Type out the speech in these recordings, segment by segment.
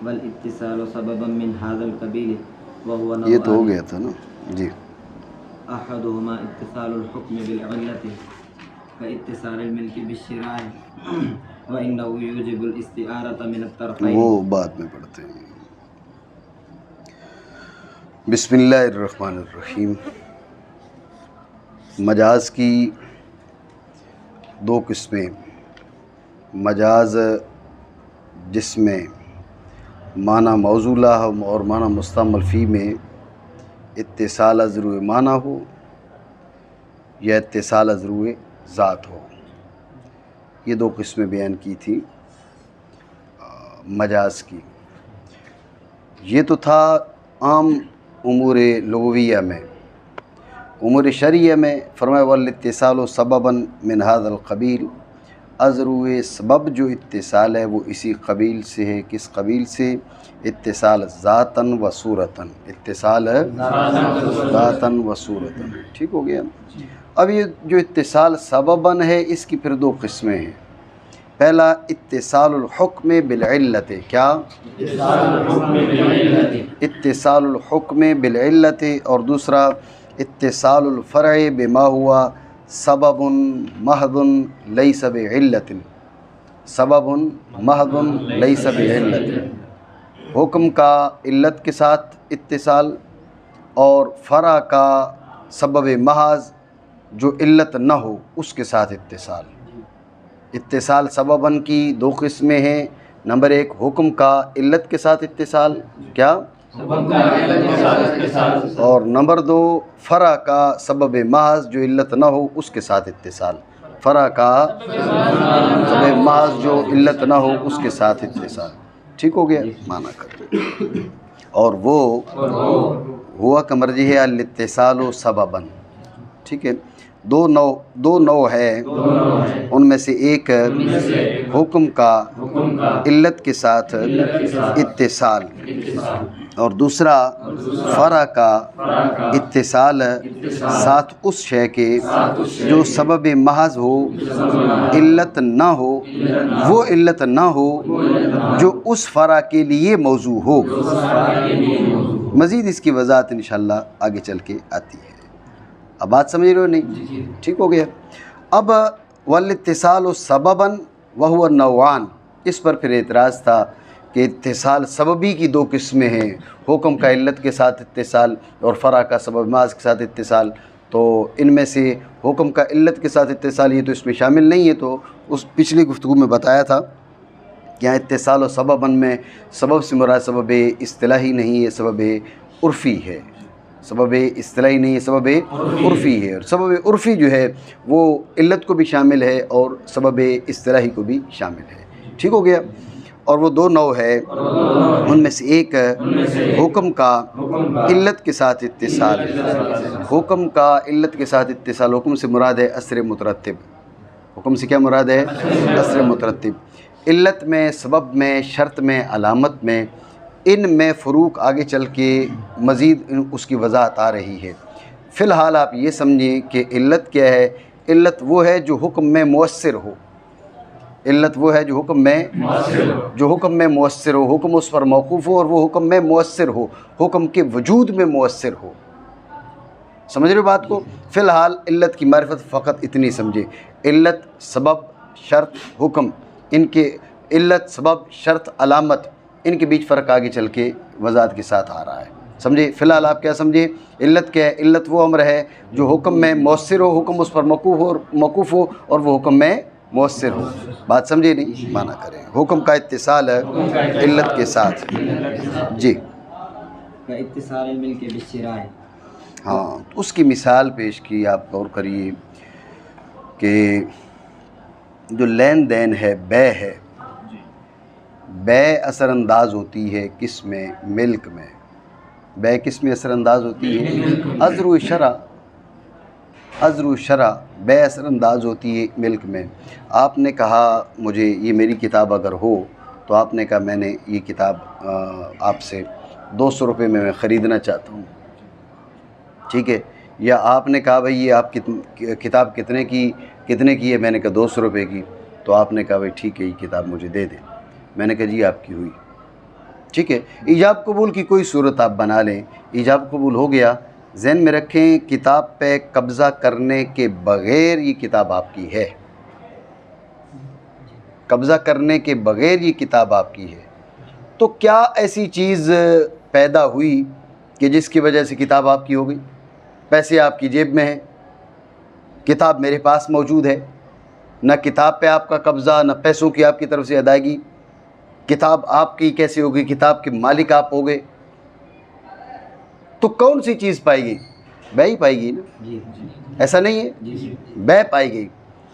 والاتصال سببا من هذا القبيل وهو نوعان. یہ تو ہو گیا تھا نا جی. احدهما اتصال الحكم بالعلة كاتصال الملك بالشراء وانه يوجب الاستعارة من الطرفين. وہ بعد میں پڑھتے ہیں. بسم اللہ الرحمن الرحیم. مجاز کی دو قسمیں. مجاز جس میں معنی موصولہ اور معنی مستعمل فی میں اتصال از روئے معنی ہو یا اتصال از روئے ذات ہو. یہ دو قسمیں بیان کی تھی مجاز کی. یہ تو تھا عام امور لغویہ میں. امور شرعیہ میں فرمایا والاتصال سببا من هذا القبیل، از روئے سبب جو اتصال ہے وہ اسی قبیل سے ہے. کس قبیل سے؟ اتصال ذاتاً و صورتاً. اتصال ذاتاً و صورتاً. ٹھیک ہو گیا. اب یہ جو اتصال سبباً ہے اس کی پھر دو قسمیں ہیں. پہلا اتصال الحکم بالعلت. کیا؟ اتصال الحکم بالعلت. اور دوسرا اتصال الفرع بما ہوا سبب محض لیس بعلت. سبب محض لیس بعلت. حکم کا علت کے ساتھ اتصال اور فرع کا سبب محض جو علت نہ ہو اس کے ساتھ اتصال. اتصال سبباً کی دو قسمیں ہیں. نمبر ایک حکم کا علت کے ساتھ اتصال. کیا؟ اور نمبر دو فرع کا سبب محض جو علت نہ ہو اس کے ساتھ اتصال. فرع کا سبب محض جو علت نہ ہو اس کے ساتھ اتصال. ٹھیک ہو گیا. معنی کرتے. اور وہ ہوا کا مرجع ہے الاتصال سبباً. ٹھیک ہے. دو نوع ہے. ان میں سے ایک حکم کا علت کے ساتھ اتصال اور دوسرا فرع کا اتصال ساتھ اس شے کے جو سبب محض ہو علت نہ ہو، وہ علت نہ ہو جو اس فرع کے لیے موضوع ہو. مزید اس کی وضاحت انشاءاللہ آگے چل کے آتی ہے. اب بات سمجھ رہے ہو نہیں؟ ٹھیک ہو گیا. اب والاتصال سبباً وہو نوعان. اس پر پھر اعتراض تھا کہ اتصال سببی کی دو قسمیں ہیں. حکم کا علت کے ساتھ اتصال اور فرع کا سبب محض کے ساتھ اتصال. تو ان میں سے حکم کا علت کے ساتھ اتصال یہ تو اس میں شامل نہیں ہے. تو اس پچھلی گفتگو میں بتایا تھا کہ یہاں اتصال و سبباً میں سبب سے مراد سبب اصطلاحی نہیں ہے، سبب عرفی ہے. سبب اصطلاحی نہیں ہے، سبب عرفی ہے. اور سبب عرفی جو ہے وہ علت کو بھی شامل ہے اور سبب اصطلاحی کو بھی شامل ہے. ٹھیک ہو گیا. اور وہ دو نوع ہے. ان میں سے ایک حکم کا علت کے ساتھ اتصال. حکم کا علت کے ساتھ اتصال. حکم سے مراد ہے اثر مترتب. حکم سے کیا مراد ہے؟ اثر مترتب. علت میں، سبب میں، شرط میں، علامت میں، ان میں فروق آگے چل کے مزید اس کی وضاحت آ رہی ہے. فی الحال آپ یہ سمجھیں کہ علت کیا ہے. علت وہ ہے جو حکم میں مؤثر ہو. علت وہ ہے جو حکم میں مؤثر ہو. حکم اس پر موقوف ہو اور وہ حکم میں مؤثر ہو، حکم کے وجود میں مؤثر ہو. سمجھ رہے بات کو؟ فی الحال علت کی معرفت فقط اتنی سمجھے. علت، سبب، شرط، حکم، ان کے علت، سبب، شرط، علامت، ان کے بیچ فرق آگے چل کے وضاحت کے ساتھ آ رہا ہے. سمجھے؟ فی الحال آپ کیا سمجھے؟ علت کیا ہے؟ علت وہ امر ہے جو حکم میں مؤثر ہو، حکم اس پر موقوف ہو اور وہ حکم میں مؤثر ہو. بات سمجھے نہیں؟ معنی کریں. حکم کا اتصال ہے علت کے ساتھ. جی. اتصال الملک بالشراء. ہاں، تو اس کی مثال پیش کی. آپ غور کریے کہ جو لین دین ہے، بے ہے، بے اثر انداز ہوتی ہے کس میں؟ ملک میں. بے کس میں اثر انداز ہوتی ہے؟ عذر شرع. عذر شرع بے اثر انداز ہوتی ہے ملک میں. آپ نے کہا مجھے یہ میری کتاب اگر ہو تو آپ نے کہا میں نے یہ کتاب آپ سے 200 روپے میں خریدنا چاہتا ہوں. ٹھیک ہے. یا آپ نے کہا بھائی یہ آپ کتاب کتنے کی ہے؟ میں نے کہا 200 روپے کی. تو آپ نے کہا بھائی ٹھیک ہے یہ کتاب مجھے دے دیں. میں نے کہا جی آپ کی ہوئی. ٹھیک ہے، ایجاب قبول کی کوئی صورت آپ بنا لیں، ایجاب قبول ہو گیا، ذہن میں رکھیں کتاب پہ قبضہ کرنے کے بغیر یہ کتاب آپ کی ہے، قبضہ کرنے کے بغیر یہ کتاب آپ کی ہے۔ تو کیا ایسی چیز پیدا ہوئی کہ جس کی وجہ سے کتاب آپ کی ہو گئی؟ پیسے آپ کی جیب میں ہیں، کتاب میرے پاس موجود ہے، نہ کتاب پہ آپ کا قبضہ نہ پیسوں کی آپ کی طرف سے ادائیگی، کتاب آپ کی کیسے ہوگی؟ کتاب کے مالک آپ ہو گئے، تو کون سی چیز پائی گئی؟ بے ہی پائی گئی نا، ایسا نہیں ہے؟ بے پائی گئی،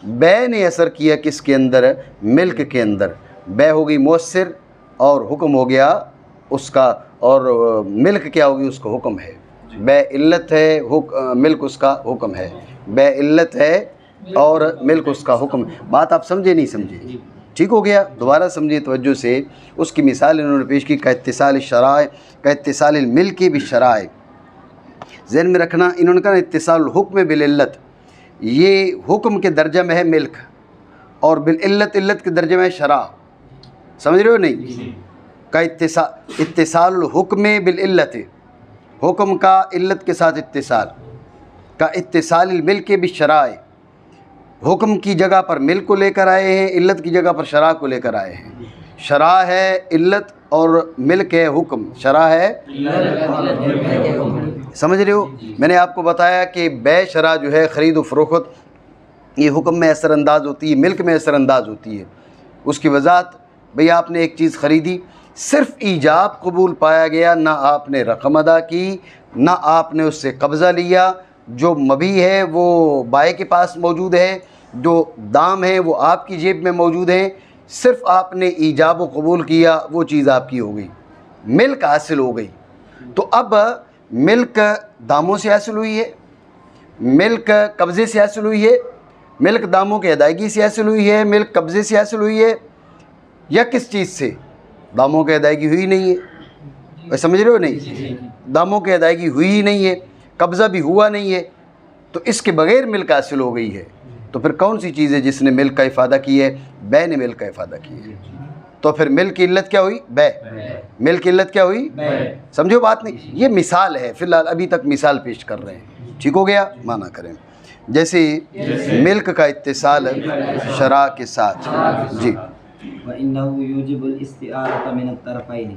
بے نے اثر کیا کس کے اندر؟ ملک کے اندر، بے ہو گئی مؤثر اور حکم ہو گیا اس کا، اور ملک کیا ہوگی؟ اس کا حکم ہے، بے علت ہے، ملک اس کا حکم ہے، بے علت ہے اور ملک اس کا حکم ہے۔ بات آپ سمجھے نہیں سمجھے؟ ٹھیک ہو گیا، دوبارہ سمجھے توجہ سے۔ اس کی مثال انہوں نے پیش کی کا اتصال الشرائع کا اتصال الملک بالشرائع، ذہن میں رکھنا انہوں نے کہا اتصال الحکم بالعلت، یہ حکم کے درجہ میں ہے ملک، اور بالعلت علت کے درجہ میں ہے شرع، سمجھ رہے ہو نہیں؟ کا اتصال الحکم بالعلت، حکم کا علت کے ساتھ اتصال، کا اتصال الملک بالشرائع، حکم کی جگہ پر ملک کو لے کر آئے ہیں، علت کی جگہ پر شرع کو لے کر آئے ہیں۔ شرع ہے علت اور ملک ہے حکم، شرع ہے، سمجھ رہے ہو؟ میں نے آپ کو بتایا کہ بے شرع جو ہے خرید و فروخت، یہ حکم میں اثر انداز ہوتی ہے، ملک میں اثر انداز ہوتی ہے۔ اس کی وضاحت، بھئی آپ نے ایک چیز خریدی، صرف ایجاب قبول پایا گیا، نہ آپ نے رقم ادا کی، نہ آپ نے اس سے قبضہ لیا، جو مبیع ہے وہ بائع کے پاس موجود ہے، جو دام ہے وہ آپ کی جیب میں موجود ہیں، صرف آپ نے ایجاب و قبول کیا، وہ چیز آپ کی ہو گئی، ملک حاصل ہو گئی۔ تو اب ملک داموں سے حاصل ہوئی ہے، ملک قبضے سے حاصل ہوئی ہے، ملک داموں کی ادائیگی سے حاصل ہوئی ہے، ملک قبضے سے حاصل ہوئی ہے، یا کس چیز سے؟ داموں کی ادائیگی ہوئی نہیں ہے، سمجھ رہے ہو نہیں؟ داموں کی ادائیگی ہوئی ہی نہیں ہے، قبضہ بھی ہوا نہیں ہے، تو اس کے بغیر ملک حاصل ہو گئی ہے۔ تو پھر کون سی چیز ہے جس نے ملک کا افادہ کی ہے؟ بے نے ملک کا افادہ کی ہے۔ تو پھر ملک کی علت کیا ہوئی؟ بے، ملک کی علت کیا ہوئی؟ سمجھو بات نہیں؟ یہ مثال ہے، فی الحال ابھی تک مثال پیش کر رہے ہیں، ٹھیک ہو گیا؟ معنی کریں، جیسے ملک کا اتصال شرع کے ساتھ، جی۔ وَإِنَّهُ يُوجِبُ الِاسْتِعَارَةَ مِنَ الطَّرَفَيْنِ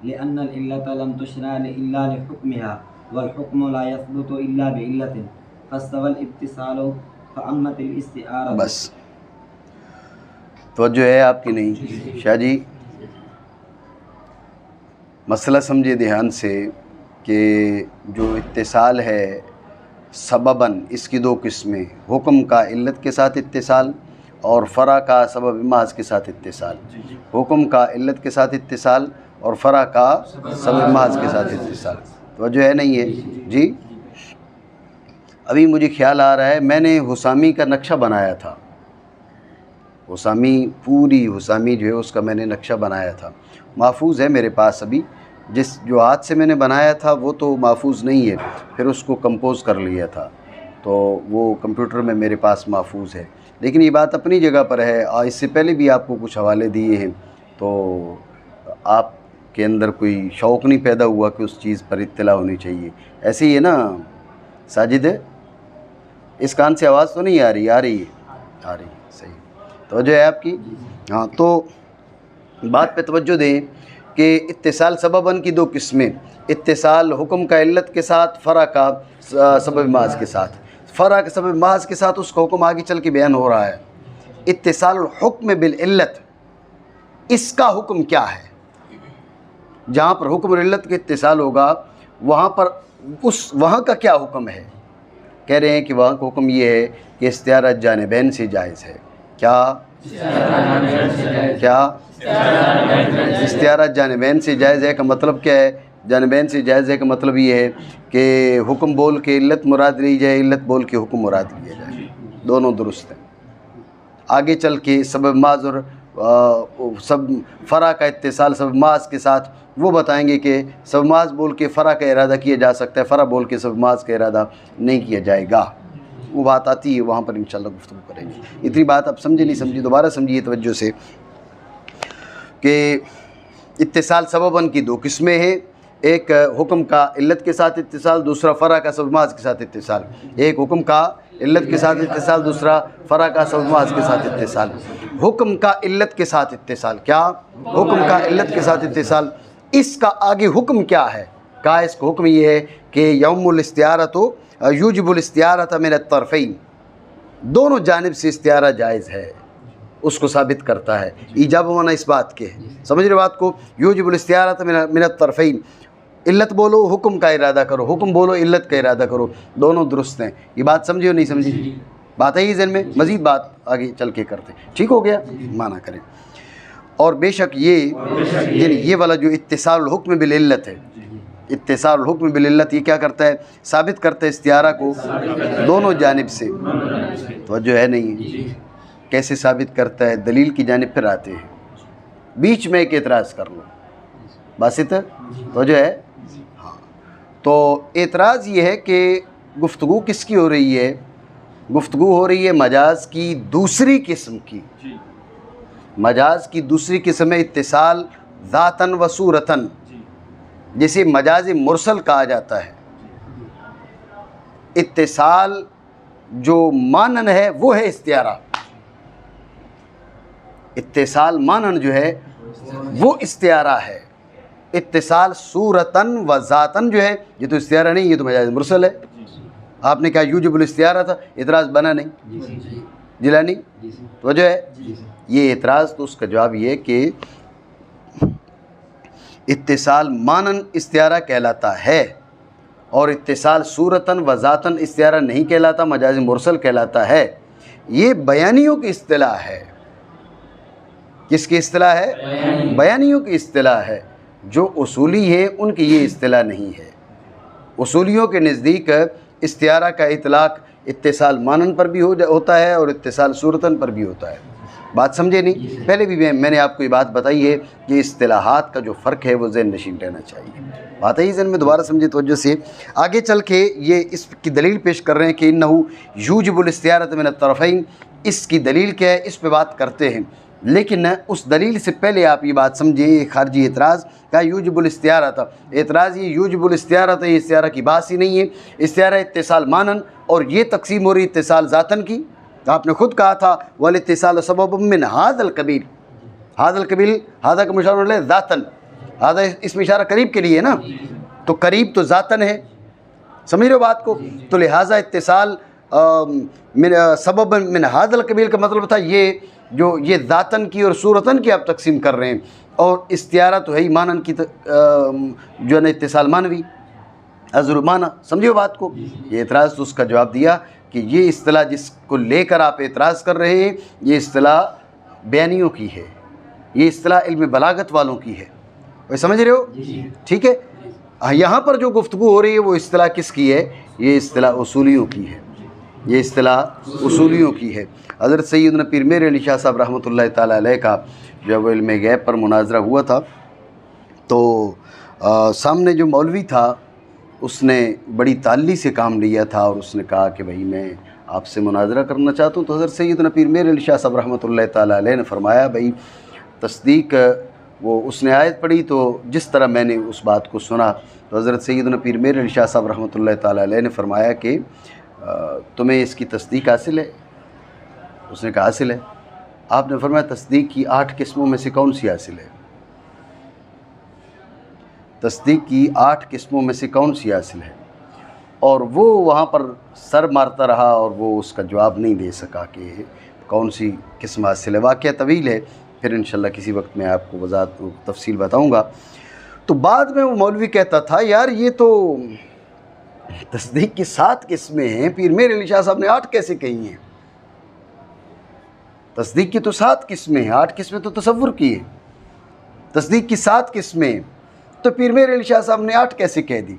لِأَنَّ الْعِلَّةَ لَمْ تُشْرَعْ إِلَّا لِحُكْمِهَا وَالْحُكْمُ لَا يَثْبُتُ إِلَّا بِعِلَّةٍ فَاسْتَوَى الِاِتِّصَالُ فَأَمَّتِ الِاسْتِعَارَةُ۔ بس توجہ ہے آپ کی نہیں شاہ جی؟ مسئلہ سمجھے دھیان سے کہ جو اتصال ہے سبباً، اس کی دو قسمیں، حکم کا علت کے ساتھ اتصال اور فرع کا سبب محض کے ساتھ اتصال، حکم کا علت کے ساتھ اتصال اور فرع کا سبب محض کے ساتھ اتصال، توجہ ہے نہیں ہے؟ جی۔ ابھی مجھے خیال آ رہا ہے، میں نے حسامی کا نقشہ بنایا تھا، حسامی، پوری حسامی جو ہے اس کا میں نے نقشہ بنایا تھا، محفوظ ہے میرے پاس ابھی، جو ہاتھ سے میں نے بنایا تھا وہ تو محفوظ نہیں ہے، پھر اس کو کمپوز کر لیا تھا، تو وہ کمپیوٹر میں میرے پاس محفوظ ہے، لیکن یہ بات اپنی جگہ پر ہے، اور اس سے پہلے بھی آپ کو کچھ حوالے دیے ہیں، تو آپ کے اندر کوئی شوق نہیں پیدا ہوا کہ اس چیز پر اطلاع ہونی چاہیے۔ ایسے ہی ہے نا ساجد؟ ہے اس کان سے آواز تو نہیں آ رہی؟ آ رہی ہے، آ رہی ہے، صحیح توجہ ہے آپ کی؟ ہاں، تو بات پہ توجہ دیں کہ اتصال سبباً کی دو قسمیں، اتصال حکم کا علت کے ساتھ، فرع کا سبب محض کے ساتھ۔ فرع کے سبب محض کے ساتھ اس کا حکم آگے چل کے بیان ہو رہا ہے۔ اتصال الحکم بالعلت، اس کا حکم کیا ہے؟ جہاں پر حکم اور علت کا اتصال ہوگا وہاں پر وہاں کا کیا حکم ہے؟ کہہ رہے ہیں کہ وہاں کا حکم یہ ہے کہ استعارہ جانبین سے جائز ہے۔ کیا؟ کیا؟ استعارہ جانبین سے جائز ہے کا مطلب کیا ہے؟ جانبین سے جائز ہے کا مطلب یہ ہے کہ حکم بول کے علت مراد لی جائے، علت بول کے حکم مراد لیا جائے، دونوں درست ہیں۔ آگے چل کے سبب محض اور فرع کا اتصال سبب محض کے ساتھ وہ بتائیں گے کہ سبب محض بول کے فرع کا ارادہ کیا جا سکتا ہے، فرع بول کے سبب محض کا ارادہ نہیں کیا جائے گا، وہ بات آتی ہے، وہاں پر انشاءاللہ گفتگو کریں گے۔ اتنی بات آپ سمجھے نہیں سمجھے؟ دوبارہ سمجھیے توجہ سے کہ اتصال سبباً کی دو قسمیں ہیں، ایک حکم کا علت کے ساتھ اتصال، دوسرا فرع کا سبب محض کے ساتھ اتصال۔ ایک حکم کا علت کے ساتھ اتصال، دوسرا فرع کا سبب محض کے ساتھ اتصال۔ حکم کا علت کے ساتھ اتصال، کیا حکم کا علت کے ساتھ اتصال، اس کا آگے حکم کیا ہے؟ کہا اس کا حکم یہ ہے کہ یوم الاستعارۃ یوجب الاستعارۃ من الطرفین، دونوں جانب سے استعارہ جائز ہے، اس کو ثابت کرتا ہے۔ ایجاب و منع اس بات کے ہے، سمجھ رہے بات کو؟ یوجب الاستعارۃ من الطرفین، علت بولو حکم کا ارادہ کرو، حکم بولو علت کا ارادہ کرو، دونوں درست ہیں۔ یہ بات سمجھے ہو نہیں سمجھی؟ بات ہے ہی ذہن میں، مزید بات آگے چل کے کرتے ہیں، ٹھیک ہو گیا؟ معنی کریں۔ اور بے شک یہ یعنی یہ والا جو اتصال الحکم بالعلت ہے، اتصال الحکم بالعلت، یہ کیا کرتا ہے؟ ثابت کرتا ہے استعارہ کو دونوں جانب سے۔ توجہ ہے نہیں؟ کیسے ثابت کرتا ہے؟ دلیل کی جانب پھر آتے ہیں، بیچ میں ایک اعتراض کر لو، باسط توجہ ہے؟ ہاں، تو اعتراض یہ ہے کہ گفتگو کس کی ہو رہی ہے؟ گفتگو ہو رہی ہے مجاز کی دوسری قسم کی، مجاز کی دوسری قسم ہے اتصال ذاتاً و صورتاً، جسے مجاز مرسل کہا جاتا ہے۔ اتصال جو مانن ہے وہ ہے استعارہ، اتصال مانن جو ہے وہ استعارہ ہے۔ اتصال صورتاً و ذاتاً جو ہے یہ تو استعارہ نہیں، یہ تو مجاز مرسل ہے۔ آپ نے کہا یوجب الاستعارہ تھا، اعتراض بنا نہیں، جلانی توجہ ہے؟ یہ اعتراض تو اس کا جواب یہ ہے کہ اتصال مانن استعارہ کہلاتا ہے، اور اتصال صورتاً و ذاتاً استعارہ نہیں کہلاتا، مجاز مرسل کہلاتا ہے۔ یہ بیانیوں کی اصطلاح ہے۔ کس کی اصطلاح ہے؟ بیانیوں کی اصطلاح ہے۔ جو اصولی ہیں ان کی یہ اصطلاح نہیں ہے۔ اصولیوں کے نزدیک استعارہ کا اطلاق اتصال مانن پر بھی ہوتا ہے اور اتصال صورتاً پر بھی ہوتا ہے۔ بات سمجھے نہیں؟ پہلے بھی میں نے آپ کو یہ بات بتائی ہے کہ اصطلاحات کا جو فرق ہے وہ ذہن نشین رہنا چاہیے۔ بات ہے ذہن میں، دوبارہ سمجھے توجہ سے۔ آگے چل کے یہ اس کی دلیل پیش کر رہے ہیں کہ انہ یوجب الاستعارۃ من الطرفین، اس کی دلیل کیا ہے اس پہ بات کرتے ہیں، لیکن اس دلیل سے پہلے آپ یہ بات سمجھیں، خارجی اعتراض کا یوجب الاستعارہ تھا، اعتراض یہ یوجب الاستعارہ تھا، یہ استعارہ کی بات ہی نہیں ہے۔ استعارہ اتصال مانن، اور یہ تقسیم ہو رہی اتصال ذاتن کی۔ آپ نے خود کہا تھا والاتصال سبب من ھذا القبیل، ھذا القبیل، ھذا کا مشار ہے ذاتن، ھذا اس میں اشارہ قریب کے لیے ہے نا، تو قریب تو ذاتن ہے، سمجھ رہے ہو بات کو؟ تو لہٰذا اتصال سبب من ھذا القبیل کا مطلب تھا یہ ذاتن کی اور صورتن کی آپ تقسیم کر رہے ہیں، اور استعارہ تو ہے ہی مانن کی، جو ہے نا اتصال مانوی حضر معنی، سمجھے بات کو؟ یہ اعتراض تو اس کا جواب دیا کہ یہ اصطلاح جس کو لے کر آپ اعتراض کر رہے ہیں یہ اصطلاح بیانیوں کی ہے، یہ اصطلاح علم بلاغت والوں کی ہے، وہ سمجھ رہے ہو؟ ٹھیک ہے۔ یہاں پر جو گفتگو ہو رہی ہے وہ اصطلاح کس کی ہے؟ یہ اصطلاح اصولیوں کی ہے، یہ اصطلاح اصولیوں کی ہے۔ حضرت سیدنا پیر میر علی شاہ صاحب رحمۃ اللہ تعالیٰ علیہ کا جب علم غیب پر مناظرہ ہوا تھا تو سامنے جو مولوی تھا اس نے بڑی تعلی سے کام لیا تھا، اور اس نے کہا کہ بھائی میں آپ سے مناظرہ کرنا چاہتا ہوں۔ تو حضرت سیدنا پیر میر علی شاہ صاحب رحمۃ اللہ تعالیٰ علیہ نے فرمایا بھائی تصدیق، وہ اس نے آیت پڑھی تو جس طرح میں نے اس بات کو سنا تو حضرت سیدنا پیر میر علی شاہ صاحب رحمۃ اللہ تعالیٰ علیہ نے فرمایا کہ تمہیں اس کی تصدیق حاصل ہے؟ اس نے کہا حاصل ہے۔ آپ نے فرمایا تصدیق کی 8 قسموں میں سے کون سی حاصل ہے؟ تصدیق کی 8 قسموں میں سے کون سی حاصل ہے؟ اور وہ وہاں پر سر مارتا رہا اور وہ اس کا جواب نہیں دے سکا کہ کون سی قسم حاصل ہے۔ واقعہ طویل ہے، پھر انشاءاللہ کسی وقت میں آپ کو وضاحت تفصیل بتاؤں گا۔ تو بعد میں وہ مولوی کہتا تھا یار یہ تو تصدیق کی 7 قسمیں ہیں، پیر میر علی شاہ صاحب نے 8 کیسے کہی ہیں؟ تصدیق کی تو 7 قسمیں ہیں، 8 قسمیں تو تصور کی ہیں، تصدیق کی 7 قسمیں، تو پیر میر علی شاہ صاحب نے 8 کیسے کہہ دی؟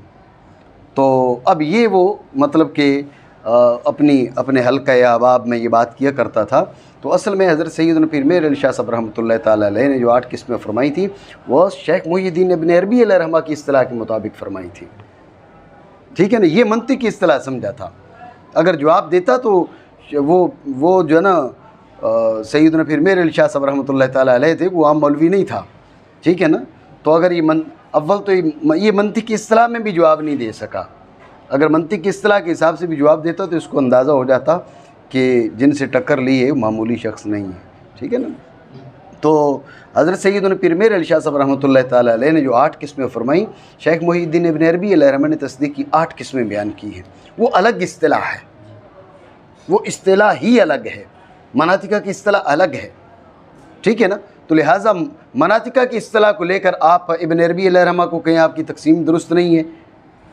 تو اب یہ وہ مطلب کہ اپنے حلقہ احباب میں یہ بات کیا کرتا تھا، تو اصل میں حضرت سیدنا پیر میر علی شاہ صاحب رحمۃ اللہ تعالیٰ علیہ نے جو 8 قسمیں فرمائی تھیں وہ شیخ محی الدین ابن عربی علیہ رحمہ کی اصطلاح کے مطابق فرمائی تھی، ٹھیک ہے نا؟ یہ منطق کی اصطلاح سمجھا تھا۔ اگر جواب دیتا تو وہ جو ہے نا سیدنا پیر میر علی شاہ صاحب رحمۃ اللہ تعالیٰ علیہ تھے، وہ عام مولوی نہیں تھا، ٹھیک ہے نا؟ تو اگر یہ منطق کی اصطلاح میں بھی جواب نہیں دے سکا. اگر منطق کی اصطلاح کے حساب سے بھی جواب دیتا تو اس کو اندازہ ہو جاتا کہ جن سے ٹکر لی ہے معمولی شخص نہیں ہے. ٹھیک ہے نا. تو حضرت سیدنا پیر میر علی شاہ صاحب رحمۃ اللہ تعالیٰ علیہ نے جو 8 قسمیں فرمائیں، شیخ محی الدین ابن عربی علیہ رحمہ نے تصدیق کی 8 قسمیں بیان کی ہیں. وہ الگ اصطلاح ہے، وہ اصطلاح ہی الگ ہے، مناطقہ کی اصطلاح الگ ہے. ٹھیک ہے نا. تو لہٰذا مناطقہ کی اصطلاح کو لے کر آپ ابن عربی علیہ رحمہ کو کہیں آپ کی تقسیم درست نہیں ہے،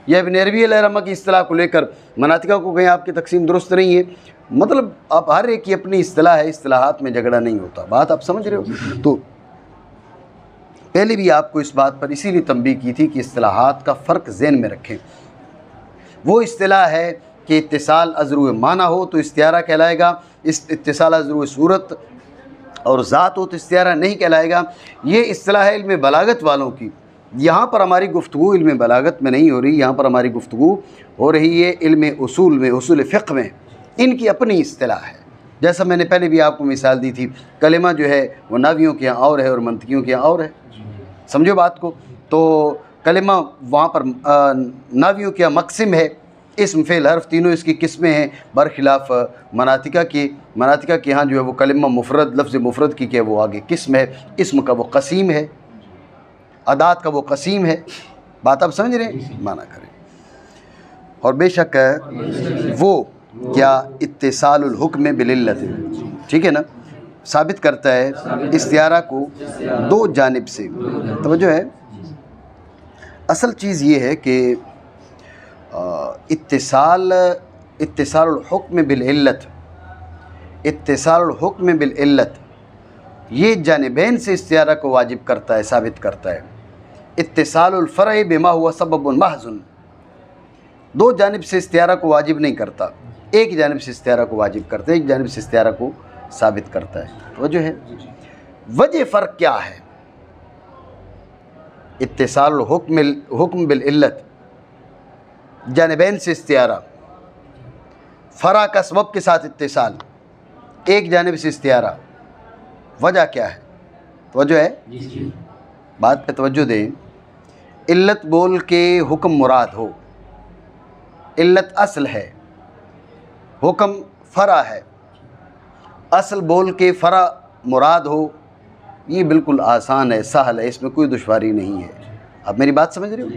یا ابن عربی علیہ رحمہ کی اصطلاح کو لے کر مناطقہ کو کہیں آپ کی تقسیم درست نہیں ہے. مطلب آپ ہر ایک کی اپنی اصطلاح ہے، اصطلاحات میں جھگڑا نہیں ہوتا. بات آپ سمجھ رہے ہو؟ تو پہلے بھی آپ کو اس بات پر اسی لیے تنبیہ کی تھی کہ اصطلاحات کا فرق ذہن میں رکھیں. وہ اصطلاح ہے کہ اتصال ازرو معنی ہو تو استعارہ کہلائے گا، اتصال ازرو صورت اور ذات ہو تو استعارہ نہیں کہلائے گا. یہ اصطلاح ہے علم بلاغت والوں کی. یہاں پر ہماری گفتگو علم بلاغت میں نہیں ہو رہی، یہاں پر ہماری گفتگو ہو رہی ہے علم اصول میں، اصول فقہ میں. ان کی اپنی اصطلاح ہے. جیسا میں نے پہلے بھی آپ کو مثال دی تھی، کلمہ جو ہے وہ نحویوں کے یہاں اور ہے اور منطقیوں کے یہاں اور ہے. سمجھو بات کو. تو کلمہ وہاں پر نحویوں کے یہاں مقسم ہے، اسم فعل حرف تینوں اس کی قسمیں ہیں، برخلاف مناطقہ کے ہاں جو ہے وہ کلمہ مفرد، لفظ مفرد کی کہ وہ آگے قسم ہے، اسم کا وہ قسیم ہے، ادات کا وہ قسیم ہے. بات آپ سمجھ رہے ہیں؟ معنی کریں. اور بے شک وہ کیا اتصال الحکم بالعلت، ٹھیک ہے نا، ثابت کرتا ہے استعارہ کو 2 جانب سے. توجہ ہے. اصل چیز یہ ہے کہ اتصال الحکم بالعلت، اتصال الحکم بالعلت یہ جانبین سے استعارہ کو واجب کرتا ہے، ثابت کرتا ہے. اتصال الفرع بما ہوا سبب محض 2 جانب سے استعارہ کو واجب نہیں کرتا، ایک جانب سے استعارہ کو واجب کرتا ہے، ایک جانب سے استعارہ کو ثابت کرتا ہے. وجہ ہے. وجہ فرق کیا ہے؟ اتصال الحکم بالعلت جانبین سے استعارہ، فرع کا سبب کے ساتھ اتصال، ایک جانب سے استعارہ. وجہ کیا ہے؟ توجہ ہے. بات پہ توجہ دیں. علت بول کے حکم مراد ہو، علت اصل ہے، حکم فرع ہے. اصل بول کے فرع مراد ہو، یہ بالکل آسان ہے، سہل ہے، اس میں کوئی دشواری نہیں ہے. آپ میری بات سمجھ رہے ہو؟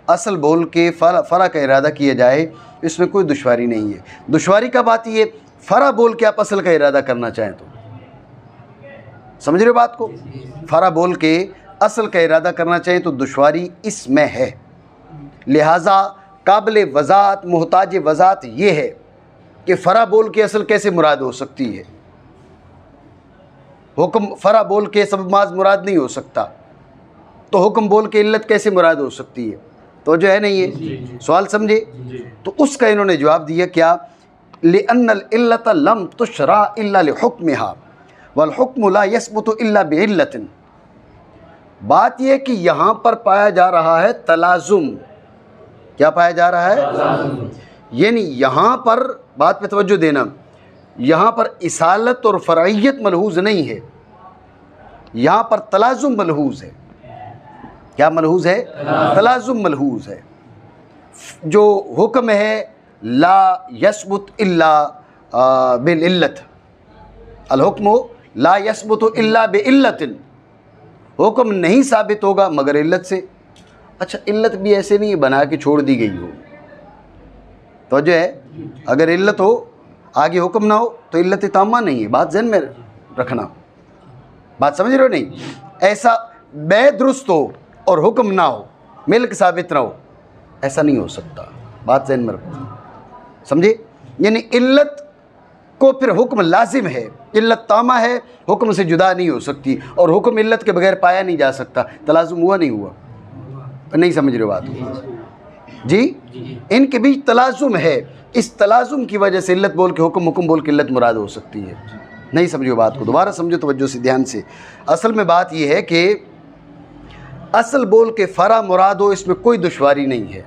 اصل بول کے فرع کا ارادہ کیا جائے، اس میں کوئی دشواری نہیں ہے. دشواری کا بات یہ فرع بول کے آپ اصل کا ارادہ کرنا چاہیں تو. سمجھ رہے ہو بات کو؟ فرع بول کے اصل کا ارادہ کرنا چاہیں تو دشواری اس میں ہے. لہٰذا قابل وضاحت، محتاج وضاحت یہ ہے کہ فرع بول کے اصل کیسے مراد ہو سکتی ہے. حکم فرع بول کے سبب محض مراد نہیں ہو سکتا، تو حکم بول کے علت کیسے مراد ہو سکتی ہے؟ تو جو ہے نہیں ہے. سوال سمجھے؟ تو اس کا انہوں نے جواب دیا کیا؟ لأن العلت لم تشرع الا لحکمها والحکم لا یثبت الا بعلت. بات یہ کہ یہاں پر پایا جا رہا ہے تلازم. کیا پایا جا رہا ہے؟ یعنی یہاں پر بات پہ توجہ دینا، یہاں پر اصالت اور فرعیت ملحوظ نہیں ہے، یہاں پر تلازم ملحوظ ہے. کیا ملحوظ ہے؟ تلازم ملحوظ ہے. جو حکم ہے لا یثبت الا بالعلت، الحکم لا یثبت الا بعلت، حکم نہیں ثابت ہوگا مگر علت سے. اچھا علت بھی ایسے نہیں بنا کے چھوڑ دی گئی ہو. تو جو ہے اگر علت ہو آگے حکم نہ ہو تو علت تامہ نہیں ہے. بات ذہن میں رکھنا. بات سمجھ رہے ہو نہیں؟ ایسا بے درست ہو اور حکم نہ ہو، ملک ثابت نہ ہو، ایسا نہیں ہو سکتا. بات ذہن میں رکھو. سمجھے؟ یعنی علت کو پھر حکم لازم ہے، علت تامہ ہے، حکم سے جدا نہیں ہو سکتی، اور حکم علت کے بغیر پایا نہیں جا سکتا. تلازم ہوا نہیں ہوا؟ نہیں سمجھ رہے ہو بات؟ جی ان کے بیچ تلازم ہے. اس تلازم کی وجہ سے علت بول کے حکم، حکم بول کے علت مراد ہو سکتی ہے. نہیں سمجھو بات کو؟ دوبارہ سمجھو توجہ سے، دھیان سے. اصل میں بات یہ ہے کہ اصل بول کے فرع مراد ہو، اس میں کوئی دشواری نہیں ہے.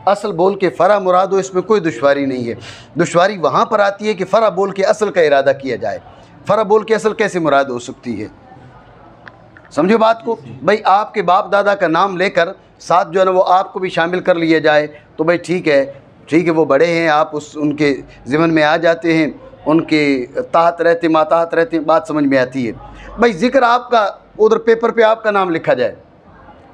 اصل بول کے فرع مراد ہو، اس میں کوئی دشواری نہیں ہے. دشواری وہاں پر آتی ہے کہ فرع بول کے اصل کا ارادہ کیا جائے. فرع بول کے اصل کیسے مراد ہو سکتی ہے؟ سمجھو بات کو. بھائی آپ کے باپ دادا کا نام لے کر ساتھ جو ہے نا وہ آپ کو بھی شامل کر لیا جائے تو بھائی ٹھیک ہے وہ بڑے ہیں، آپ ان کے ضمن میں آ جاتے ہیں، ان کے تحت رہتے ماتحت رہتے ہیں، بات سمجھ میں آتی ہے. بھائی ذکر آپ کا ادھر پیپر پہ آپ کا نام لکھا جائے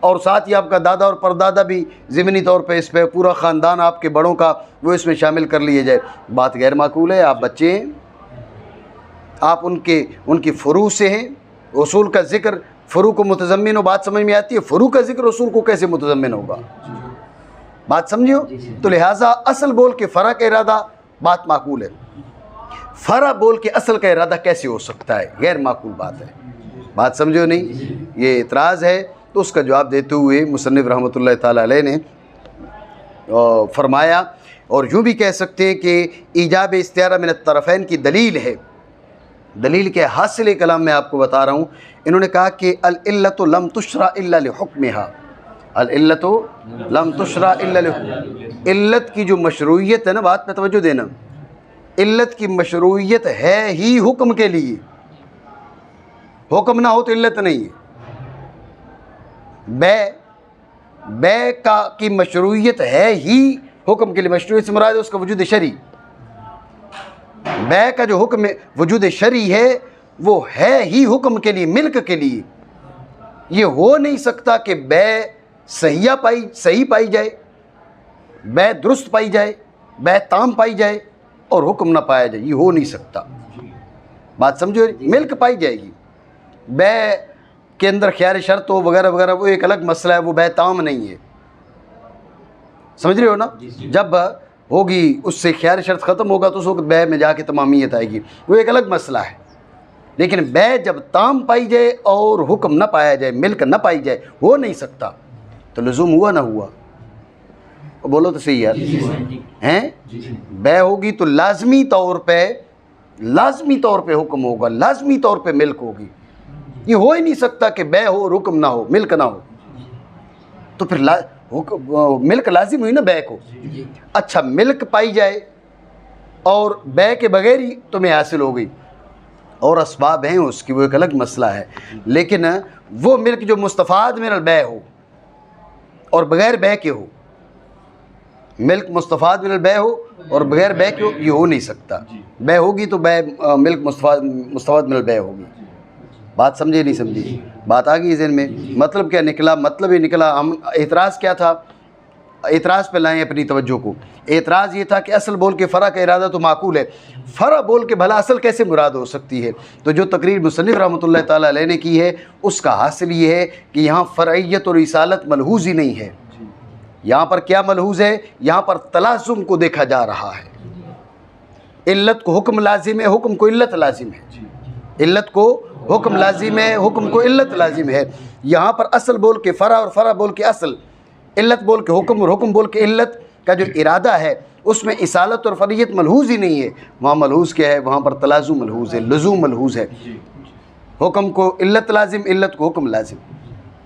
اور ساتھ ہی آپ کا دادا اور پردادا بھی ضمنی طور پہ اس پہ پورا خاندان آپ کے بڑوں کا وہ اس میں شامل کر لیے جائے، بات غیر معقول ہے. آپ بچے ہیں، آپ ان کی فروع سے ہیں. اصول کا ذکر فروع کو متضمن ہو، بات سمجھ میں آتی ہے. فروع کا ذکر اصول کو کیسے متضمن ہوگا، بات سمجھو. تو لہٰذا اصل بول کے فرع کا ارادہ بات معقول ہے، فرع بول کے اصل کا ارادہ کیسے ہو سکتا ہے، غیر معقول بات ہے. بات سمجھو نہیں. یہ اعتراض ہے. تو اس کا جواب دیتے ہوئے مصنف رحمۃ اللہ تعالیٰ علیہ نے فرمایا، اور یوں بھی کہہ سکتے ہیں کہ ایجاب استعارہ من الطرفین کی دلیل ہے. دلیل کے حاصل کلام میں آپ کو بتا رہا ہوں. انہوں نے کہا کہ العلت لم تشرع الا لحکمہا، العلت لم تشرع الا لحکمہا. علت کی جو مشروعیت ہے نا، بات پہ توجہ دینا، علت کی مشروعیت ہے ہی حکم کے لیے. حکم نہ ہو تو علت نہیں ہے. بے کی مشروعیت ہے ہی حکم کے لیے. مشروعیت سے مراد ہے اس کا وجود شرعی. بے کا جو حکم وجود شرعی ہے وہ ہے ہی حکم کے لیے، ملک کے لیے. یہ ہو نہیں سکتا کہ بے صحیح پائی جائے، بے درست پائی جائے، بے تام پائی جائے اور حکم نہ پایا جائے. یہ ہو نہیں سکتا. بات سمجھو. ملک پائی جائے گی، بے کے اندر خیار شرط ہو وغیرہ وغیرہ، وہ ایک الگ مسئلہ ہے، وہ بے تام نہیں ہے. سمجھ رہے ہو نا. جب ہوگی اس سے خیار شرط ختم ہوگا تو اس وقت بے میں جا کے تمامیت آئے گی، وہ ایک الگ مسئلہ ہے. لیکن بے جب تام پائی جائے اور حکم نہ پایا جائے، ملک نہ پائی جائے، ہو نہیں سکتا. تو لزوم ہوا نہ ہوا، بولو تو صحیح یار ہیں. بے ہوگی تو لازمی طور پہ حکم ہوگا، لازمی طور پہ ملک ہوگی. یہ ہو ہی نہیں سکتا کہ بے ہو اور حکم نہ ہو، ملک نہ ہو. تو پھر ملک لازم ہوئی نا بے کو. اچھا ملک پائی جائے اور بے کے بغیر ہی تمہیں حاصل ہو گئی، اور اسباب ہیں اس کی، وہ ایک الگ مسئلہ ہے. لیکن وہ ملک جو مستفاد من البے ہو اور بغیر بے کے ہو، ملک مستفاد من البے ہو اور بغیر بے کے ہو، یہ ہو نہیں سکتا. بے ہوگی تو بے ملک مستفاد من البے ہوگی. بات سمجھے نہیں سمجھی؟ بات آ گئی ذہن میں. مطلب کیا نکلا؟ مطلب یہ نکلا، ہم اعتراض کیا تھا، اعتراض پہ لائیں اپنی توجہ کو. اعتراض یہ تھا کہ اصل بول کے فرع کا ارادہ تو معقول ہے، فرع بول کے بھلا اصل کیسے مراد ہو سکتی ہے؟ تو جو تقریر مصنف رحمۃ اللہ تعالیٰ علیہ نے کی ہے اس کا حاصل یہ ہے کہ یہاں فرعیت اور اصالت ملحوظ ہی نہیں ہے. یہاں پر کیا ملحوظ ہے؟ یہاں پر تلازم کو دیکھا جا رہا ہے. علت کو حکم لازم ہے، حکم کو علت لازم ہے. علت کو حکم لازم ہے، حکم کو علت لازم ہے. یہاں پر اصل بول کے فرع اور فرع بول کے اصل، علت بول کے حکم اور حکم بول کے علت کا جو ارادہ ہے اس میں اصالت اور فرعیت ملحوظ ہی نہیں ہے. وہاں ملحوظ کیا ہے؟ وہاں پر تلازم ملحوظ ہے، لزوم ملحوظ ہے. حکم کو علت لازم، علت کو حکم لازم.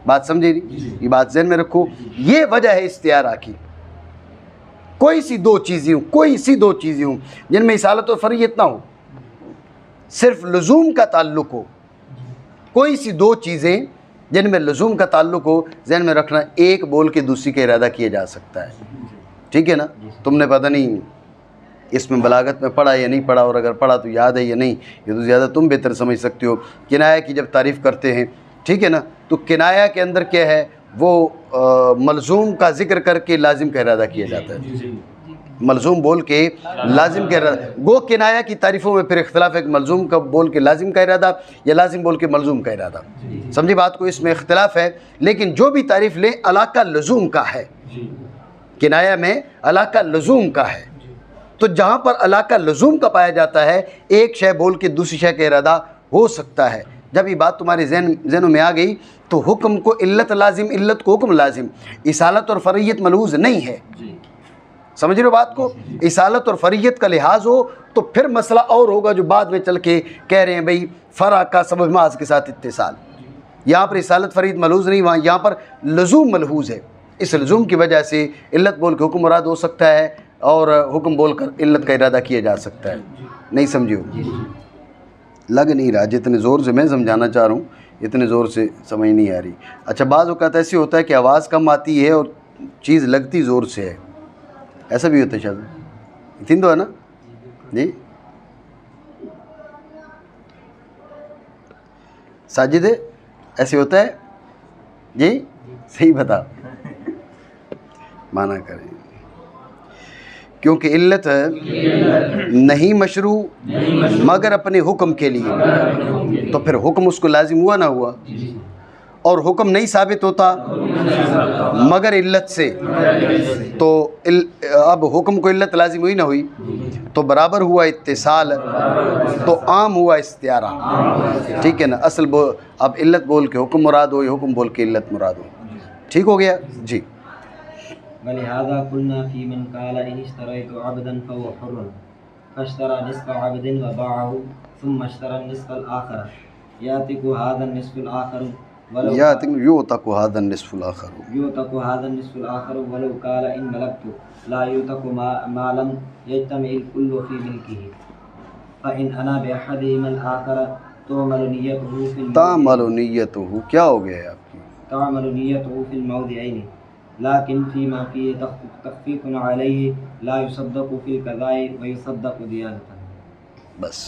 بات سمجھے نہیں؟ یہ بات ذہن میں رکھو. یہ وجہ ہے استعارہ کی. کوئی سی دو چیزیں ہوں جن میں اصالت اور فرعیت نہ ہو، صرف لزوم کا تعلق ہو. کوئی سی دو چیزیں جن میں لزوم کا تعلق ہو، ذہن میں رکھنا ایک بول کے دوسری کا ارادہ کیا جا سکتا ہے. ٹھیک ہے نا؟ تم نے پتہ نہیں اس میں بلاغت میں پڑھا یا نہیں پڑھا، اور اگر پڑھا تو یاد ہے یا نہیں، یہ تو زیادہ تم بہتر سمجھ سکتے ہو. کنایہ کی جب تعریف کرتے ہیں، ٹھیک ہے نا، تو کنایہ کے اندر کیا ہے؟ وہ ملزوم کا ذکر کر کے لازم کا ارادہ کیا جاتا ہے. ملزوم بول کے لازم کا ارادہ. گو کنایہ کی تعریفوں میں پھر اختلاف ہے کہ ملزوم کا بول کے لازم کا ارادہ یا لازم بول کے ملزوم کا ارادہ. سمجھے بات کو؟ اس میں اختلاف ہے. لیکن جو بھی تعریف لیں علاقہ لزوم کا ہے. کنایہ میں علاقہ لزوم کا ہے. تو جہاں پر علاقہ لزوم کا پایا جاتا ہے، ایک شے بول کے دوسری شے کا ارادہ ہو سکتا ہے. جب یہ بات تمہارے ذہنوں میں آ گئی تو حکم کو علت لازم، علت کو حکم لازم، اصالت اور فرعیت ملحوظ نہیں ہے. سمجھ رہے ہو بات کو؟ اصالت اور فرعیت کا لحاظ ہو تو پھر مسئلہ اور ہوگا جو بعد میں چل کے کہہ رہے ہیں بھئی فرع کا سبب محض کے ساتھ اتصال. یہاں پر اصالت فرعیت ملحوظ نہیں، وہاں یہاں پر لزوم ملحوظ ہے. اس لزوم کی وجہ سے علت بول کے حکم مراد ہو سکتا ہے اور حکم بول کر علت کا ارادہ کیا جا سکتا ہے. نہیں سمجھو؟ لگ نہیں رہا جتنے زور سے میں سمجھانا چاہ رہا ہوں اتنے زور سے سمجھ نہیں آ رہی. اچھا بعض اوقات ایسے ہوتا ہے کہ آواز کم آتی ہے اور چیز لگتی زور سے ہے, ایسا بھی ہوتا ہے شاید تین دو ہے نا جی. ساجد ایسے ہوتا ہے جی, صحیح بتا مانا کریں, کیونکہ علت نہیں مشروع مگر اپنے حکم کے لیے, تو پھر حکم اس کو لازم ہوا نہ ہوا, اور حکم نہیں ثابت ہوتا مگر علت سے, تو اب حکم کو علت لازم ہوئی نہ ہوئی تو برابر ہوا اتصال, تو عام ہوا استعارہ. ٹھیک ہے نا, اصل اب علت بول کے حکم مراد ہو یا حکم بول کے علت مراد ہو. ٹھیک ہو گیا جی. ولهذا قلنا في من قال إن اشتريت عبدا فهو حر فاشترى نصف عبد وباعه ثم اشترى النصف الآخر يعتق هذا النصف الآخر يعتق هذا النصف الآخر ولو قال إن ملكت لا يعتق ما لم يجتمع الكل في ملكه فإن أنا بأحدهما الآخر تعمل نیتہ کیا ہو گیا ہے آپ کی؟ تعمل نيته في الموضعين لكن فيما فيه تخفيف عليه لا يصدق في القضاء ويصدق ديانة. بس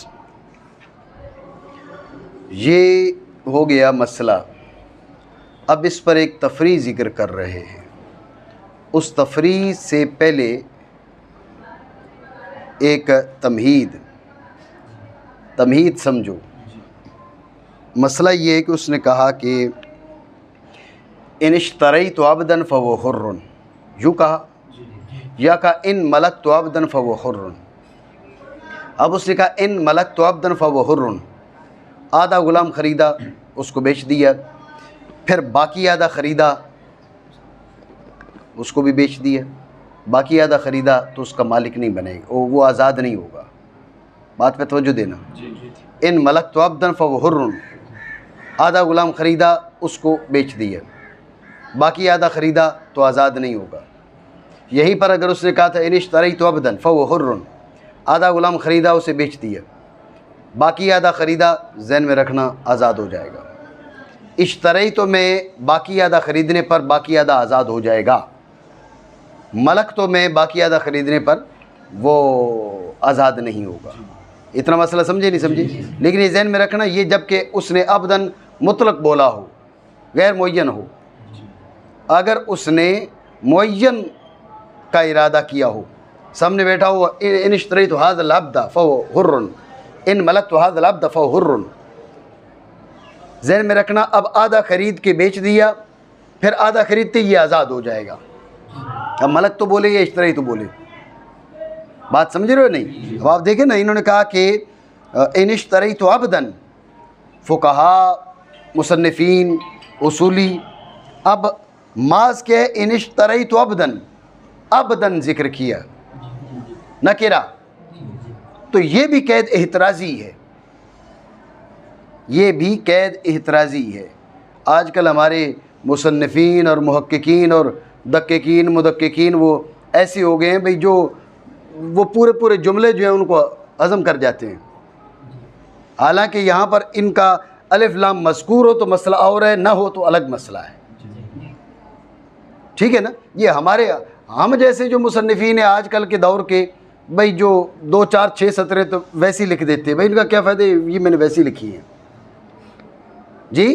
یہ ہو گیا مسئلہ. اب اس پر ایک تفریح ذکر کر رہے ہیں. اس تفریح سے پہلے ایک تمہید سمجھو. مسئلہ یہ ہے کہ اس نے کہا کہ ان اشتریت عبدا فهو حر, یوں کہا, یا کہا ان ملکت عبدا فهو حر. اب اس نے کہا ان ملکت عبدا فهو حر, آدھا غلام خریدا اس کو بیچ دیا, پھر باقی آدھا خریدا اس کو بھی بیچ دیا, باقی آدھا خریدا تو اس کا مالک نہیں بنے گا, وہ آزاد نہیں ہوگا. بات پہ توجہ دینا. ان ملکت عبدا فهو حر, آدھا غلام خریدا اس کو بیچ دیا, باقی آدھا خریدا تو آزاد نہیں ہوگا. یہیں پر اگر اس نے کہا تھا ان اشتریت عبدا فهو حر, آدھا غلام خریدا اسے بیچ دیا, باقی آدھا خریدا, ذہن میں رکھنا آزاد ہو جائے گا. اشتریت میں باقی آدھا خریدنے پر باقی آدھا آزاد ہو جائے گا, ملک تو میں باقی آدھا خریدنے پر وہ آزاد نہیں ہوگا. اتنا مسئلہ سمجھے نہیں سمجھے؟ لیکن یہ ذہن میں رکھنا, یہ جب کہ اس نے عبداً مطلق بولا ہو, غیر معین ہو. اگر اس نے معین کا ارادہ کیا ہو, سامنے بیٹھا ہو ان اشتریت هذا العبد فهو حر, ان ملکت هذا العبد فهو حر, ذہن میں رکھنا. اب آدھا خرید کے بیچ دیا, پھر آدھا خریدتے یہ آزاد ہو جائے گا. اب ملک تو بولے یا اشتری تو بولے, بات سمجھ رہے ہو نہیں؟ اب آپ دیکھیں نا, انہوں نے کہا کہ ان اشتریت عبدا, فقہا, مصنفین, اصولی. اب ماز کیا ہے؟ ان اشتریت عبدا ذکر کیا, نکرہ, تو یہ بھی قید احترازی ہے, یہ بھی قید احترازی ہے. آج کل ہمارے مصنفین اور محققین اور دقیقین مدققین وہ ایسے ہو گئے ہیں بھئی جو وہ پورے جملے جو ہیں ان کو ہضم کر جاتے ہیں, حالانکہ یہاں پر ان کا الف لام مذکور ہو تو مسئلہ اور ہے, نہ ہو تو الگ مسئلہ ہے. ٹھیک ہے نا. یہ ہم جیسے جو مصنفین ہیں آج کل کے دور کے, بھئی جو 2 4 6 سطریں تو ویسی لکھ دیتے ہیں, بھئی ان کا کیا فائدہ, یہ میں نے ویسی لکھی ہیں جی.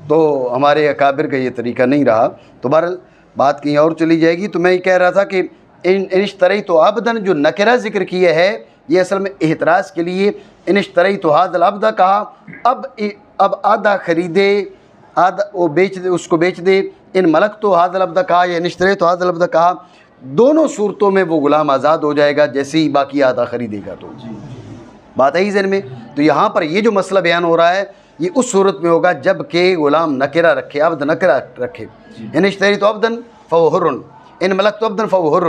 تو ہمارے اکابر کا یہ طریقہ نہیں رہا. تو بہرحال بات کہیں اور چلی جائے گی. تو میں یہ کہہ رہا تھا کہ ان اشتریت عبدا جو نکرہ ذکر کیا ہے, یہ اصل میں احتراز کے لیے ان اشتریت هذا العبد کہا. اب آدھا خریدے, آدھا وہ بیچ دے, اس کو بیچ دے. ان ملکت هذا العبد کہا یا ان اشتریت هذا العبد کہا, دونوں صورتوں میں وہ غلام آزاد ہو جائے گا جیسے ہی باقی آدھا خریدے گا. تو بات آئی ذہن میں. تو یہاں پر یہ جو مسئلہ بیان ہو رہا ہے یہ اس صورت میں ہوگا جب کہ غلام نکرہ رکھے, عبد نکرہ رکھے. ان اشتریت عبدا فهو حر, ان ملکت عبدا فهو حر,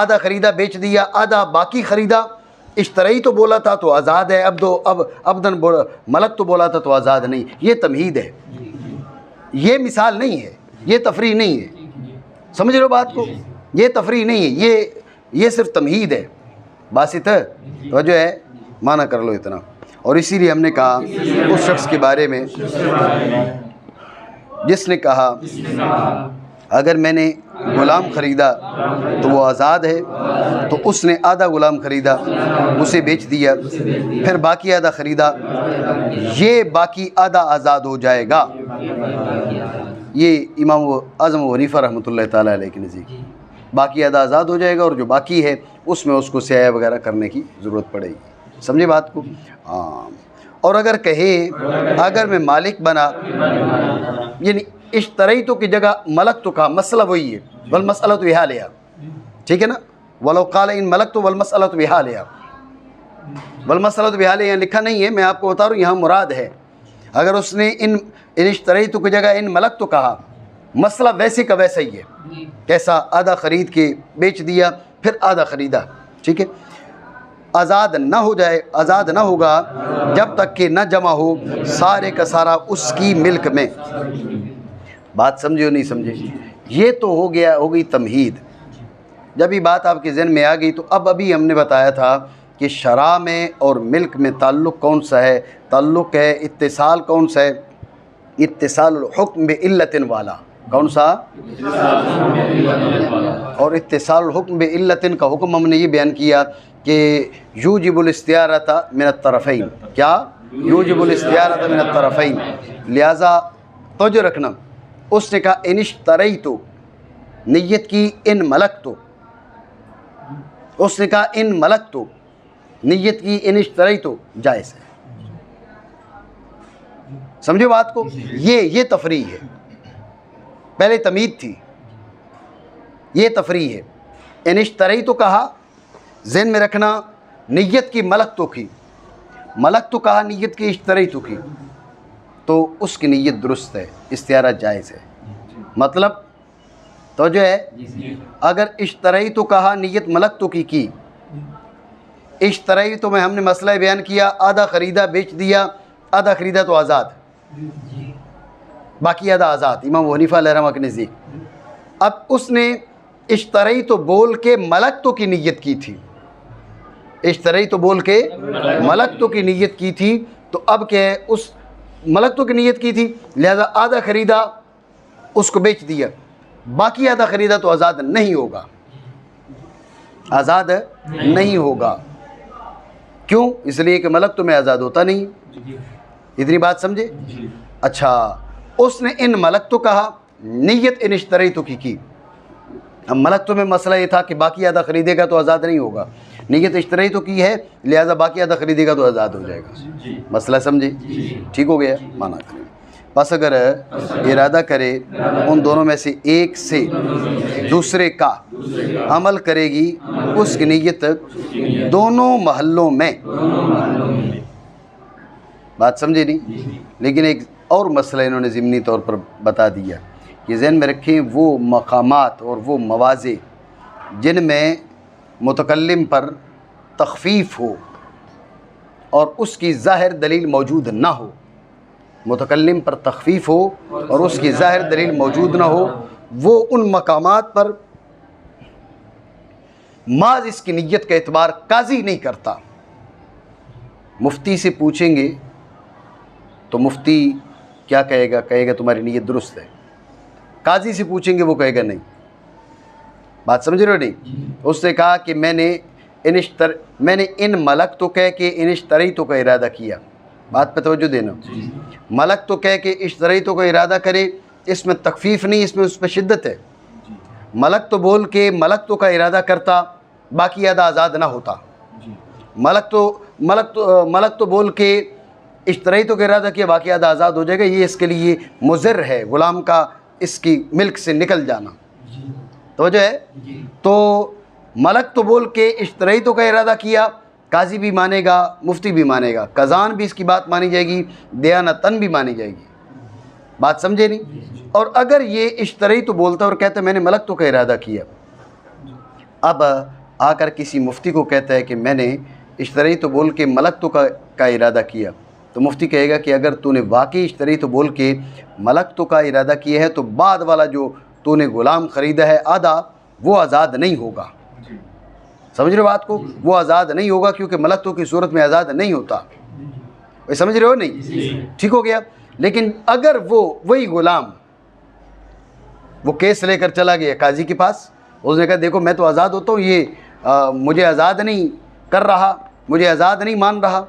آدھا خریدا بیچ دیا, آدھا باقی خریدا. اشتری تو بولا تھا تو آزاد ہے, اب عبدا ملک تو بولا تھا تو آزاد نہیں. یہ تمہید ہے, یہ مثال نہیں ہے, یہ تفریح نہیں ہے. سمجھ رہے ہو بات کو؟ یہ تفریح نہیں ہے, یہ صرف تمہید ہے. باسط ہے توجہ ہے, معنی کر لو اتنا. اور اسی لیے ہم نے کہا اس شخص کے بارے میں جس نے کہا اگر میں نے غلام خریدا تو وہ آزاد ہے، تو اس نے آدھا غلام خریدا، اسے بیچ دیا، پھر باقی آدھا خریدا، یہ باقی آدھا آزاد ہو جائے گا۔ یہ امام اعظم ابو حنیفہ رحمۃ اللہ تعالیٰ علیہ کے نزدیک باقی آدھا آزاد ہو جائے گا، اور جو باقی ہے اس میں اس کو سیاہ وغیرہ کرنے کی ضرورت پڑے گی۔ سمجھے بات کو؟ ہاں۔ اور اگر کہے اگر میں مالک بنا، یعنی اشتریتو کی جگہ ملکتو کا، مسئلہ وہی ہے، والمسئلۃ بحالہا، ٹھیک ہے نا؟ ولو قال ان ملکتو والمسئلۃ بحالہا، والمسئلۃ بحالہا یہاں لکھا نہیں ہے، میں آپ کو بتا رہا ہوں یہاں مراد ہے۔ اگر اس نے ان اشتریتو کی جگہ ان ملکتو کہا، مسئلہ ویسے کا ویسا ہی ہے، کیسا؟ آدھا خرید کے بیچ دیا، پھر آدھا خریدا، ٹھیک ہے؟ آزاد نہ ہو جائے، آزاد نہ ہوگا جب تک کہ نہ جمع ہو سارے کا سارا اس کی ملک میں۔ بات سمجھے ہو نہیں سمجھے؟ یہ تو ہو گئی تمہید۔ جب یہ بات آپ کے ذہن میں آ گئی تو اب ابھی ہم نے بتایا تھا کہ شرع میں اور ملک میں تعلق کون سا ہے؟ تعلق ہے اتصال، کون سا ہے؟ اتصال الحکم بعلت والا، کون سا؟ اور اتصال الحکم بعلت کا حکم ہم نے یہ بیان کیا کہ یوجب الاستعارۃ من الطرفین، کیا؟ یوجب الاستعارۃ من الطرفین، لہذا توجہ رکھنا۔ اس نے کہا ان اشتریتو، نیت کی ان ملکتو، اس نے کہا ان ملکتو، نیت کی ان اشتریتو، جائز ہے۔ سمجھو بات کو؟ یہ تفریح ہے، پہلے تمید تھی، یہ تفریح ہے۔ ان اشتریتو کہا، ذہن میں رکھنا، نیت کی ملکتو کی، ملکتو کہا نیت کی اشتریتو کی، تو اس کی نیت درست ہے، استعارہ جائز ہے۔ مطلب توجہ ہے؟ اگر اشتریتو کہا نیت ملکتو کی، اشتریتو میں ہم نے مسئلہ بیان کیا، آدھا خریدا بیچ دیا، آدھا خریدا تو آزاد، باقی آدھا آزاد، امام ابو حنیفہ علیہ رحمہ کے نزدیک۔ اب اس نے اشتریتو بول کے ملکتو کی نیت کی تھی، اشتریتو بول کے ملکتو کی نیت کی تھی، تو اب کیا ہے؟ اس ملکتو کی نیت کی تھی، لہذا آدھا خریدا اس کو بیچ دیا، باقی آدھا خریدا تو آزاد نہیں ہوگا، آزاد نہیں ہوگا۔ کیوں؟ اس لیے کہ ملکتو میں آزاد ہوتا نہیں۔ اتنی بات سمجھے؟ اچھا، اس نے ان ملکتو کہا، نیت ان اشتریتو کی۔ اب ملکتو میں مسئلہ یہ تھا کہ باقی آدھا خریدے گا تو آزاد نہیں ہوگا، نیت اشتریتو کی ہے، لہذا باقی آدھا خریدے گا تو آزاد ہو جائے گا۔ مسئلہ سمجھے؟ ٹھیک ہو گیا؟ مانا کریں، بس اگر ارادہ کرے ان دونوں میں سے ایک سے دوسرے کا عمل کرے گی، اس کی نیت دونوں محلوں میں، بات سمجھے نہیں؟ لیکن ایک اور مسئلہ انہوں نے ضمنی طور پر بتا دیا کہ ذہن میں رکھیں، وہ مقامات اور وہ مواضع جن میں متکلم پر تخفیف ہو اور اس کی ظاہر دلیل موجود نہ ہو، متکلم پر تخفیف ہو اور اس کی ظاہر دلیل موجود نہ ہو، وہ ان مقامات پر محض اس کی نیت کا اعتبار قاضی نہیں کرتا۔ مفتی سے پوچھیں گے تو مفتی کیا کہے گا؟ کہے گا تمہاری نیت درست ہے۔ قاضی سے پوچھیں گے، وہ کہے گا نہیں۔ بات سمجھ رہے ہو نہیں؟ اس نے کہا کہ میں نے ان ملکتو کہہ کے ان اشتریتو کا ارادہ کیا، بات پہ توجہ دینا۔ ملکتو کہہ کے اشتریتو کا ارادہ کرے، اس میں تخفیف نہیں، اس میں اس پہ شدت ہے۔ ملکتو بول کے ملکتو کا ارادہ کرتا، باقی آدھا آزاد نہ ہوتا۔ ملکتو بول کے اشتریتو کا ارادہ کیا، باقی آدھا آزاد ہو جائے گا، یہ اس کے لیے مضر ہے، غلام کا اس کی ملک سے نکل جانا۔ توجہ ہے؟ تو ملکتو بول کے اشتریتو کا ارادہ کیا، قاضی بھی مانے گا، مفتی بھی مانے گا، قضان بھی اس کی بات مانی جائے گی، دیانتاً بھی مانی جائے گی۔ بات سمجھے نہیں؟ اور اگر یہ اشتریتو بولتا اور کہتا ہے میں نے ملکتو کا ارادہ کیا، اب آ کر کسی مفتی کو کہتا ہے کہ میں نے اشتریتو بول کے ملکتو کا ارادہ کیا، تو مفتی کہے گا کہ اگر تو نے واقعی اشتریتو بول کے ملکتو کا ارادہ کیا ہے تو بعد والا جو تو نے غلام خریدا ہے آدھا، وہ آزاد نہیں ہوگا۔ سمجھ رہے بات کو؟ وہ آزاد نہیں ہوگا، کیونکہ ملکتو کی صورت میں آزاد نہیں ہوتا۔ سمجھ رہے ہو نہیں؟ ٹھیک ہو گیا. لیکن اگر وہی غلام وہ کیس لے کر چلا گیا قاضی کے پاس، اس نے کہا دیکھو میں تو آزاد ہوتا ہوں، یہ مجھے آزاد نہیں کر رہا، مجھے آزاد نہیں مان رہا،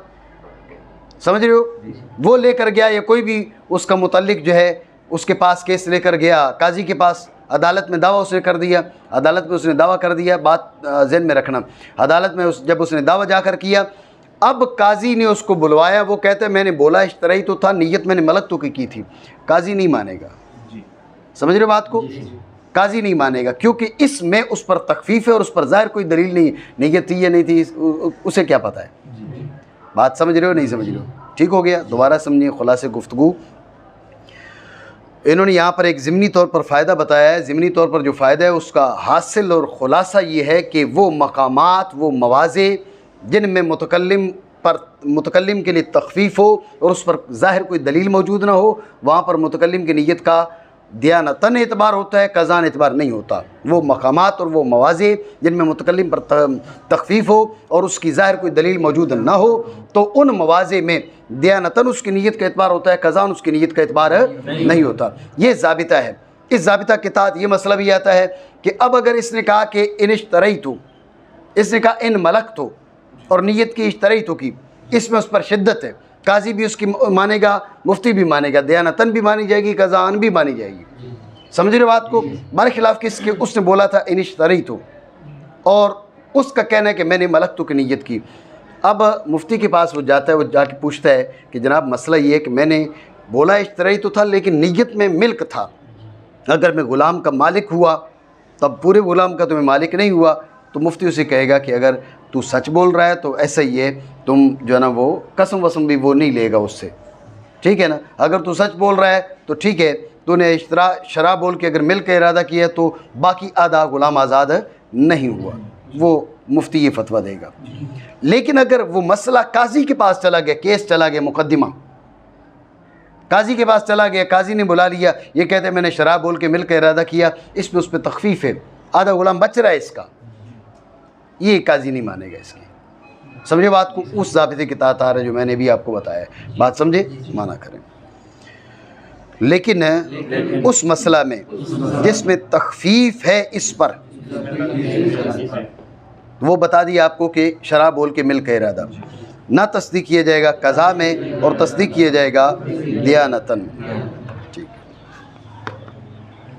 سمجھ رہے ہو؟ وہ لے کر گیا یا کوئی بھی اس کا متعلق جو ہے اس کے پاس کیس لے کر گیا قاضی کے پاس، عدالت میں دعویٰ اس نے کر دیا، عدالت میں اس نے دعویٰ کر دیا. بات ذہن میں رکھنا، عدالت میں جب اس نے دعویٰ جا کر کیا، اب قاضی نے اس کو بلوایا، وہ کہتا ہے میں نے بولا اشترائی تو تھا، نیت میں نے ملک تو کی تھی. قاضی نہیں مانے گا. سمجھ رہے بات کو؟ قاضی نہیں مانے گا، کیونکہ اس میں اس پر تخفیف ہے اور اس پر ظاہر کوئی دلیل نہیں، نیت تھی یا نہیں تھی اسے کیا پتہ ہے. بات سمجھ رہے ہو نہیں سمجھ رہے ہو؟ ٹھیک ہو گیا. دوبارہ سمجھیں خلاصے گفتگو. انہوں نے یہاں پر ایک ضمنی طور پر فائدہ بتایا ہے. ضمنی طور پر جو فائدہ ہے اس کا حاصل اور خلاصہ یہ ہے کہ وہ مقامات، وہ مواضع جن میں متکلم کے لیے تخفیف ہو اور اس پر ظاہر کوئی دلیل موجود نہ ہو، وہاں پر متکلم کی نیت کا دیانتاً اعتبار ہوتا ہے، قضاً اعتبار نہیں ہوتا. وہ مقامات اور وہ مواضع جن میں متکلم پر تخفیف ہو اور اس کی ظاہر کوئی دلیل موجود نہ ہو، تو ان مواضع میں دیانتاً اس کی نیت کا اعتبار ہوتا ہے، قضاً اس کی نیت کا اعتبار نہیں ہوتا. یہ ضابطہ ہے. اس ضابطہ کے تحت یہ مسئلہ بھی آتا ہے کہ اب اگر اس نے کہا کہ ان اشتریتو، اس نے کہا ان ملکتو، اور نیت کی اشتریتو کی، اس میں اس پر شدت ہے. قاضی بھی اس کی مانے گا، مفتی بھی مانے گا، دیانتاً بھی مانی جائے گی، قضاً بھی مانی جائے گی. سمجھ رہے بات کو؟ برخلاف کس کے؟ اس نے بولا تھا ان اشتریتو، اور اس کا کہنا ہے کہ میں نے ملکتو کی نیت کی. اب مفتی کے پاس وہ جاتا ہے، وہ جا کے پوچھتا ہے کہ جناب مسئلہ یہ ہے کہ میں نے بولا اشتریتو تھا لیکن نیت میں ملک تھا. اگر میں غلام کا مالک ہوا تب پورے غلام کا تو میں مالک نہیں ہوا. تو مفتی اسے کہے گا کہ اگر تو سچ بول رہا ہے تو ایسا ہی ہے، تم جو ہے نا وہ قسم وسم بھی وہ نہیں لے گا اس سے، ٹھیک ہے نا. اگر تو سچ بول رہا ہے تو ٹھیک ہے، تو نے شرع بول کے اگر مل کا ارادہ کیا تو باقی آدھا غلام آزاد نہیں ہوا. وہ مفتی یہ فتویٰ دے گا. لیکن اگر وہ مسئلہ قاضی کے پاس چلا گیا، کیس چلا گیا، مقدمہ قاضی کے پاس چلا گیا، قاضی نے بلا لیا، یہ کہتے ہیں میں نے شرع بول کے مل کا ارادہ کیا، اس میں اس پہ تخفیف ہے، آدھا غلام بچ رہا ہے اس کا، یہ قاضی نہیں مانے گا اس کی. سمجھے بات کو؟ اس ضابطے کے تحت آ رہا ہے جو میں نے بھی آپ کو بتایا ہے. بات سمجھے؟ مانا کریں. لیکن اس مسئلہ میں جس میں تخفیف ہے اس پر، وہ بتا دیا آپ کو کہ شرع بول کے مل کا ارادہ نہ تصدیق کیا جائے گا قضا میں، اور تصدیق کیا جائے گا دیانتاً.